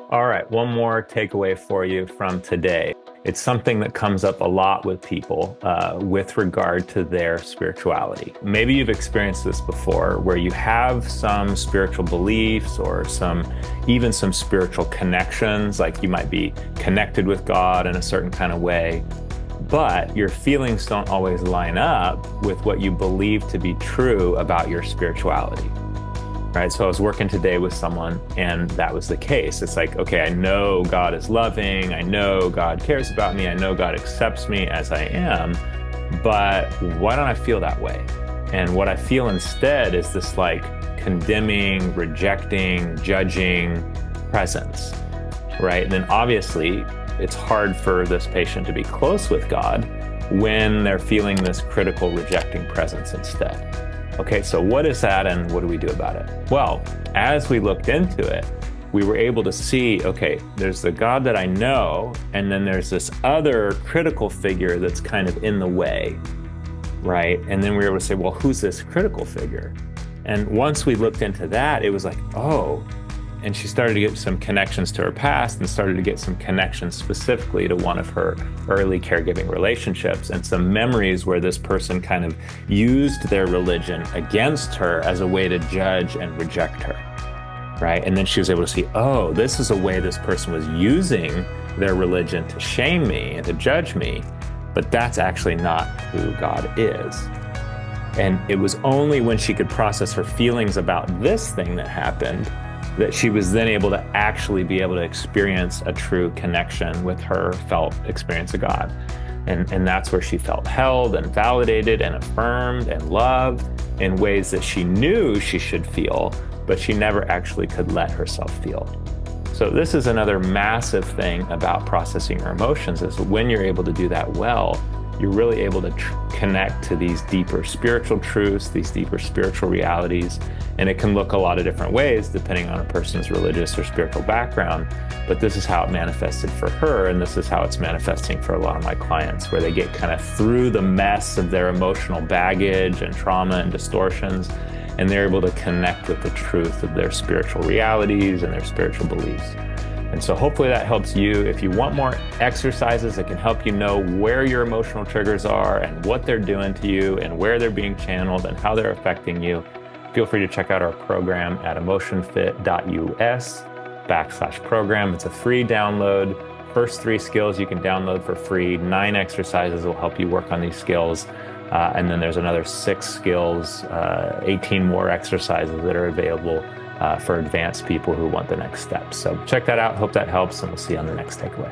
All right, one more takeaway for you from today. It's something that comes up a lot with people with regard to their spirituality. Maybe you've experienced this before where you have some spiritual beliefs or even some spiritual connections, like you might be connected with God in a certain kind of way, but your feelings don't always line up with what you believe to be true about your spirituality. Right. So I was working today with someone and that was the case. It's like, okay, I know God is loving. I know God cares about me. I know God accepts me as I am, but why don't I feel that way? And what I feel instead is this like condemning, rejecting, judging presence. Right. And then obviously it's hard for this patient to be close with God when they're feeling this critical, rejecting presence instead. Okay, so what is that and what do we do about it? Well, as we looked into it, we were able to see, okay, there's the God that I know, and then there's this other critical figure that's kind of in the way, right? And then we were able to say, well, who's this critical figure? And once we looked into that, it was like, oh, and she started to get some connections to her past and started to get some connections specifically to one of her early caregiving relationships and some memories where this person kind of used their religion against her as a way to judge and reject her, right? And then she was able to see, oh, this is a way this person was using their religion to shame me and to judge me, but that's actually not who God is. And it was only when she could process her feelings about this thing that happened that she was then able to actually be able to experience a true connection with her felt experience of God. And that's where she felt held and validated and affirmed and loved in ways that she knew she should feel, but she never actually could let herself feel. So this is another massive thing about processing your emotions, is when you're able to do that well, you're really able to connect to these deeper spiritual truths, these deeper spiritual realities. And it can look a lot of different ways depending on a person's religious or spiritual background. But this is how it manifested for her. And this is how it's manifesting for a lot of my clients, where they get kind of through the mess of their emotional baggage and trauma and distortions, and they're able to connect with the truth of their spiritual realities and their spiritual beliefs. And so hopefully that helps you. If you want more exercises that can help you know where your emotional triggers are and what they're doing to you and where they're being channeled and how they're affecting you, feel free to check out our program at emotionfit.us/program. It's a free download. First 3 skills you can download for free. 9 exercises will help you work on these skills. And then there's another 6 skills, 18 more exercises that are available for advanced people who want the next steps. So check that out. Hope that helps, and we'll see you on the next takeaway.